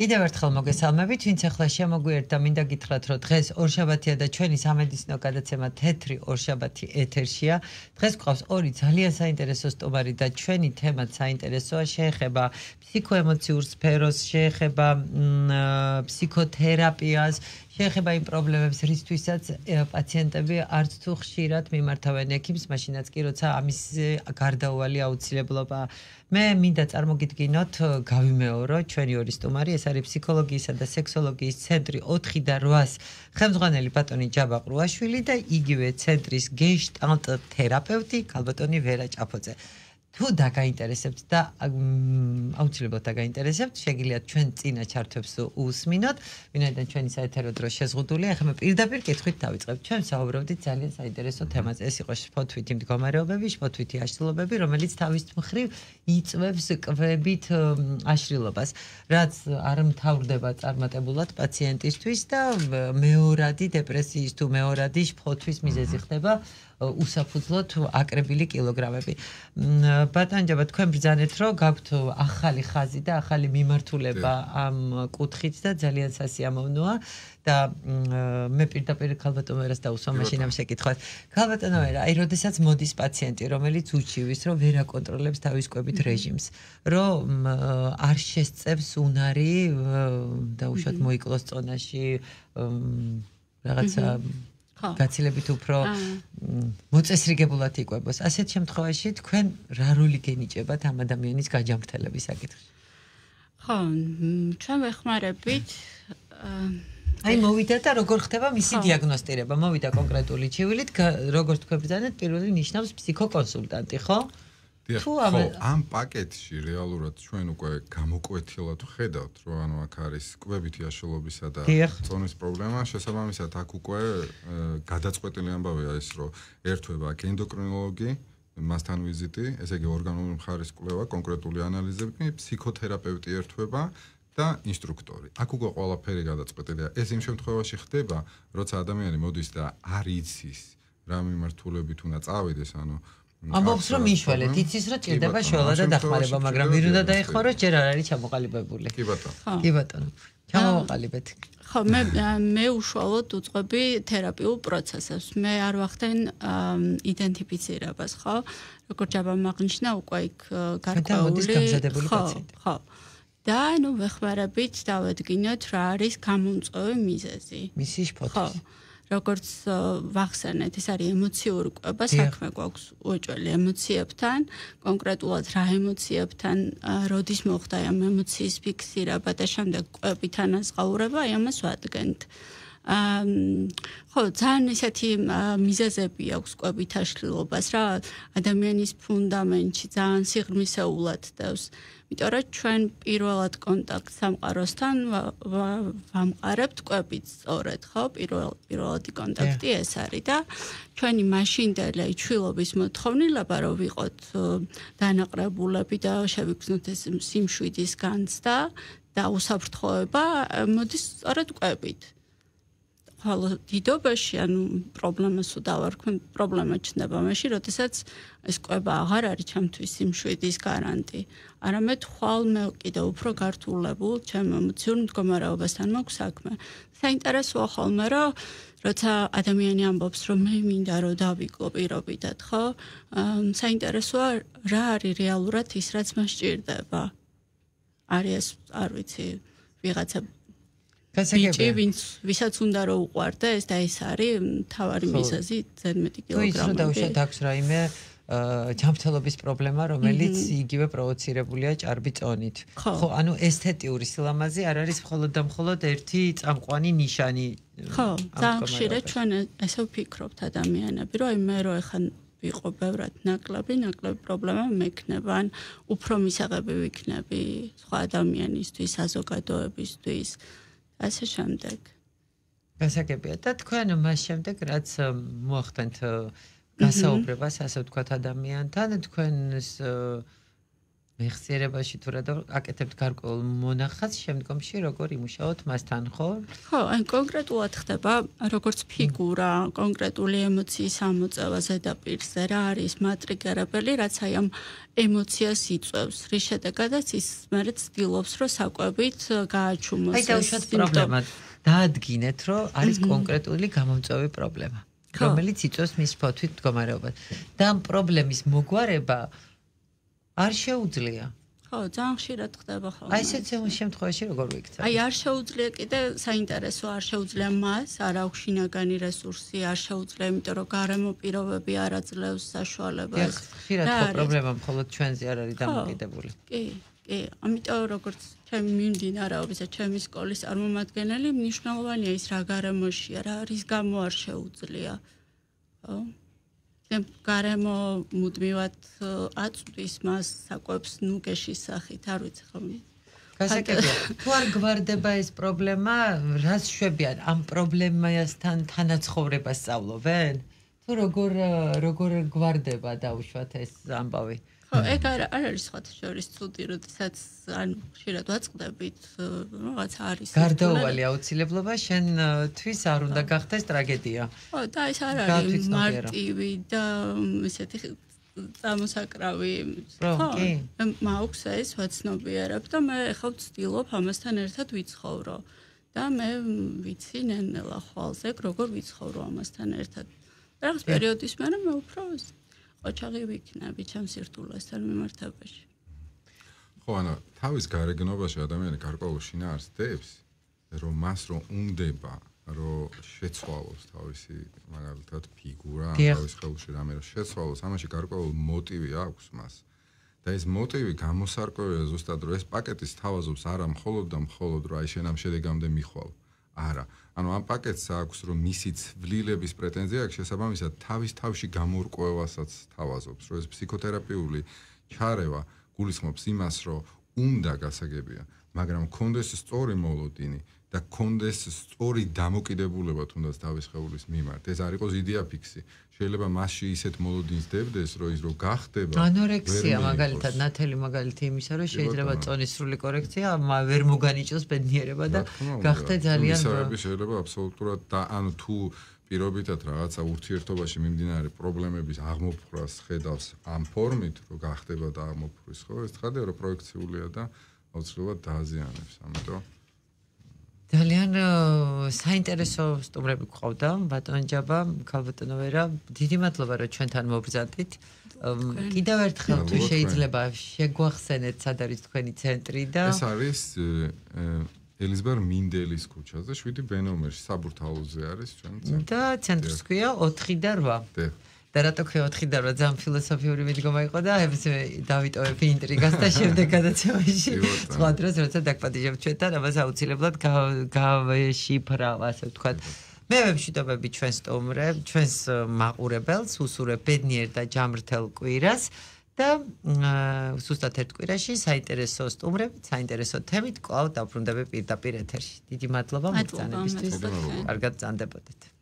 კიდევ ერთხელ მოგესალმებით, ვინც ახლა შემოგვიერთდა, მინდა გითხრათ, რომ დღეს ორშაბათია და ჩვენი სამედიცინო გადაცემა თეთრი ორშაბათი ეთერშია. დღეს გვყავს ორი ძალიან საინტერესო სტუმარი და ჩვენი თემაც საინტერესოა, შეეხება ფსიქოემოციურ სფეროს, შეეხება ფსიქოთერაპიას, შეეხება იმ პრობლემებს, რისთვისაც პაციენტები არც თუ ხშირად მიმართავენ ექიმს, მაშინაც კი როცა ამის გარდაუვალი აუცილებლობაა. მე მინდა წარმოგიდგინოთ, გავიმეორო ჩვენი ორი სტუმარი, ეს არის ფსიქოლოგიისა და სექსოლოგიის ცენტრი 4 და 8-ს ხელმძღვანელი ბატონი ჯაბა ყრუაშვილი და იგივე ცენტრის გეშტალტ თერაპევტი ქალბატონი ვერა ჭაფოძე. თუ დაგაინტერესებთ და აუცილებლად დაგაინტერესებთ, შეგიძლიათ ჩვენ წინა ჩართვებს უსმინოთ, ვინაიდან ჩვენი საეთერო დრო შეზღუდულია. ახლა მე პირდაპირ კითხვით დავიწყებ. ჩვენ საუბრობდით ძალიან საინტერესო თემაზე. ეს იყო შფოთვითი მდგომარეობები, შფოთვითი აშლილობები, რომელიც თავის მხრივ იწვევს კვებით აშლილობას, რაც არ მთავრდება წარმატებულად პაციენტისთვის და მეორადი დეპრესიის თუ მეორადი შფოთვის მიზეზი ხდება უსაფუძვლოდ აკრებილი კილოგრამები. ბატონო ჯაბა, თქვენ ბრძანეთ, რომ გაქვთ ახალი ხაზი და ახალი მიმართულება ამ კუთხით და ძალიან სასიამოვნოა და მე პირდაპირ ქალბატონ ვერას დავუსვა მაშინ ამ შეკითხვას. ქალბატონო ვერა, აი როდესაც მოდის პაციენტი, რომელიც უჩივის, რომ ვერ აკონტროლებს თავის კვებით რეჟიმს, რომ არ შესწევს უნარი დაუშვათ მოიკლოს წონაში რაღაცა გაცილებით უფრო მოწესრიგებულად იკვებოს. ასეთ შემთხვევაში თქვენ რა როლი გენიჭებათ ამ ადამიანის გაჯანმრთელების საკითხში? ხო, ჩვენ ვეხმარებით აი მოვიდა და როგორ ხდება მისი დიაგნოსტირება? მოვიდა კონკრეტული ჩივილით, როგორც თქვენ ბრძანეთ, პირველი ნიშნავს ფსიქოკონსულტანტი, ხო? ხო, ამ პაკეტში რეალურად ჩვენ უკვე გამოკვეთილად ვხედავთ, რომ ანუ აქ არის კვებითი აშლილობისა და წონის პრობლემა, შესაბამისად აქ უკვე გადაწყვეტილი ამბავია ის, რომ ერთვება აქ ენდოკრინოლოგი, მასთან ვიზიტი, ესე იგი ორგანული მხარის კვლევა, კონკრეტული ანალიზები, ფსიქოთერაპევტი ერთვება და ინსტრუქტორი. აქ უკვე ყველაფერი გადაწყვეტილია. ეს იმ შემთხვევაში ხდება, როცა ადამიანი მოდის და არ იცის რა მიმართულებით უნდა წავიდეს, ანუ ამბობს რომ მიშველეთ, იცის რომ ჭირდება შველა და დახმარება, მაგრამ ვერ უნდა დაიხმაროს, ჯერ არ არის ჩამოყალიბებული. კი ბატონო. კი ბატონო. ჩამოვაყალიბეთ. ხო, მე უშუალოდ უწყობი თერაპიულ პროცესებს. მე არ ვახდენ იდენტიფიცირებას, ხო? როგორც ჯაბამ აღნიშნა, უკვე იქ გარკვეული ხო. და ნუ ვეხმარებით დავედგინოთ რა არის გამომწვევი მიზეზი. მისი შფოთვი. როგორც ვახსენეთ, ეს არის ემოციური კვება, საქმე გვაქვს უეჭველი ემოციებთან, კონკრეტულად რა ემოციებთან, როდის მოხდა ამ ემოციის ფიქსირება და შემდეგ კვებით ანაზღაურება, ამას ვადგენთ. ხო, ძალიან ისეთი მიზეზები აქვს კვებით აშლილობას, რა ადამიანის ფუნდამენტში ძალიან სიღრმისეულად დევს. იმიტომ რომ ჩვენ პირველად კონტაქტს სამყაროსთან ვამყარებთ კვებით სწორედ, ხო? პირველადი კონტაქტი ეს არის და ჩვენი მაშინდელი ჩვილობის მოთხოვნილება, რომ ვიყოთ დანაყრებულები და შევიგრძნოთ ეს სიმშვიდის განცდა და უსაფრთხოება, მოდის სწორედ კვებით. ხოლო დიდობაში, ანუ პრობლემას უდავარქვენ, პრობლემა ჩნდება მაშინ, როდესაც ეს კვება აღარ არის ჩემთვის სიმშვიდის გარანტი. არამედ ხვალმე კიდევ უფრო გართულებულ ჩემ ემოციურ მდგომარეობასთან მაქვს საქმე. საინტერესოა ხოლმე, რომ როცა ადამიანი ამბობს, რომ მე მინდა რომ დავიკლო პირობითად, ხო? საინტერესოა რა არის რეალურად ის, რაც მას სჭირდება. არის ეს, არ ვიცი, ვიღაცა ბიჭი, ვისაც უნდა რომ უყვარდა ეს და ეს არის მთავარი მიზეზი 11 კილოგრამები. თუ ის დავუშვათ აქვს რაიმე ჯანმრთელობის პრობლემა, რომელიც იგივე პროვოცირებულია ჭარბი წონით. ხო, ანუ ესთეტიური სილამაზე არ არის მხოლოდ და მხოლოდ ერთი წამყვანი ნიშანი. ხო, ძალიან ხშირად ჩვენ ესე ვფიქრობთ ადამიანები, რომ აი მე რო ეხა ვიყო ბევრად ნაკლები პრობლემა მექნება, ან უფრო მისაღები ვიქნები სხვა ადამიანისთვის, საზოგადოებისთვის. ასე შემდეგ. გასაგებია და თქვენ მას შემდეგ რაც მოახდენთ გასაუბრებას, ასე ვთქვათ ადამიანთან, თქვენს მეხსიერებაში თუ რა აკეთებთ გარკვეულ მონახაზს, შემდგომში როგორ იმუშაოთ მასთან, ხო? ხო, ან კონკრეტულად ხდება როგორც ფიგურა, კონკრეტული ემოციის ამოწევა ზედაპირზე, რა არის მატრიგერებელი, რაც აი ამ ემოციას იწვევს. რის შედეგადაც ის მერე ცდილობს, რომ საკვებით გააჩუმოს ეს დაუშვათ პრობლემა. დაადგინეთ, რომ არის კონკრეტული გამომწვევი პრობლემა, რომელიც იწვევს მის ფოთვით მდგომარეობას. და ამ პრობლემის მოგვარება არ შეუძლია. ხო, ძალიან ხშირად ხდება ხოლმე. აი ესეც შემთხვევაში როგორ ვიქცევთ? აი არ შეუძლია კიდე საინტერესო არ შეუძლია მას, არ აქვს შინაგანი რესურსი, არ შეუძლია, იმიტომ რომ გარემო პირობები არ აძლევს საშუალებას. ხშირად ხო პრობლემა მხოლოდ ჩვენზე არ არის დამოკიდებული. კი, ამიტომ როგორც ჩემი მიმდინარეობისა, ჩემი სკოლის წარმომადგენელი, მნიშვნელოვანია ის რა გარემოშია, რა რის გამო არ შეუძლია. ხო? გარემო მუდმივად აწვდის მას საკვებს ნუგეშის სახით, არ ვიცი ხოლმე. გასაგებია, თუ არ გვარდება ეს პრობლემა, რას შვებიან? ამ პრობლემასთან თანაცხოვრებას სწავლობენ? თუ როგორ გვარდება დაუშვათ ეს ამბავი? ხო, ეგ არ არის სხვათა შორის ცუდი, როდესაც ანუ ხშირად ვაწყდებით, რაღაც არის. გარდაუვალი აუცილებლობა შენთვის არ უნდა გახდეს ტრაგედია. ხო, და ეს არ არის მარტივი და ესეთი წამოსაკრავი. ხო, მაქვს ეს ვაცნობიერებ და მე ახლა ვცდილობ ამასთან ერთად ვიცხოვრო. და მე ვიცი ნელ-ნელა ხვალზე როგორ ვიცხოვრო ამასთან ერთად. რაღაც პერიოდის მერე მე უფრო ოჩაღი ვიქნები ჩემ სირთულესთან მიმართებაში. ხო, ანუ თავის გარეგნობაში ადამიანი გარკვეულ შინაარსს, რომ მას რომ უნდება, რომ შეცვალოს თავისი მაგალითად ფიგურა, თავის ხელში რამე რომ შეცვალოს, ამაში გარკვეულ მოტივი აქვს მას. და ეს მოტივი გამოსარკვევია ზუსტად რომ ეს პაკეტის თავაზობს არა მხოლოდ და მხოლოდ რომ აი შენ ამ შედეგამდე მიხვალ. არა. ანუ ამ პაკეტს აქვს რომ მისი ცვლილების პრეტენზია აქვს შესაბამისად თავის თავში გამორკვევასაც თავაზობს, რომ ეს ფსიქოთერაპიული ჩარევა გულისხმობს იმას, რომ უნდა გასაგებია, მაგრამ კონდეს სწორი მოლოდინი და კონდეს სწორი დამოკიდებულება თუნდაც თავის ხეულის მიმართ. ეს არ იყოს იდეა ფიქსი. შეიძლება მასში ისეთ მოლოდინს დებდეს, რომ ის რო გახდება. ანორექსია მაგალითად, ნათელი მაგალითი იმისა, რომ შეიძლება წონის სრული კორექცია ვერ მოგანიჭოს ბედნიერება და გახდე ძალიან შეიძლება აბსოლუტურად და ანუ თუ პირობითად რაღაცა ურთიერთობაში მიმდინარე პრობლემების აღმოფხვრას ხედავს ამ ფორმით, რომ გახდება და აღმოფხვის, ხო, ეს ხედავ რომ პროექციულია და აუცილებლად დააზიანებს, ამიტომ ძალიან საინტერესო სტუმრები გყავდა, ბატონ ჯაბა, ქალბატონო ვერა, დიდი მადლობა რომ ჩვენთან მობრძანდით. კიდევ ერთხელ თუ შეიძლება შეგვახსენეთ სად არის თქვენი ცენტრი და ეს არის ელიზბარ მინდელის ქუჩაზე 7B ნომერში, საბურთალოზე არის ჩვენი ცენტრი. და ცენტრს ქვია 4 და 8. და რატო ქვია 4 და 8 ძალიან ფილოსოფიური მიდგომა იყო და დავიტოვებ ინტრიგას და შემდეგ გადაცემაში სხვა დროს როცა დაგპატიჟებ ჩვენთან ამას აუცილებლად გავეშიფრავ, ასე ვთქვათ. მე ვემშვიდობები ჩვენ სტუმრებს, ჩვენს მაყურებელს, უსურვებ ბედნიერ და ჯამრთელ კვირას და სუსტად ერთ კვირაში საინტერესო სტუმრებით, საინტერესო თემით კვლავ დავბრუნდები პირდაპირ ეთერში. დიდი მადლობა მოგზაურობისთვის. კარგად ბრძანდებოდეთ.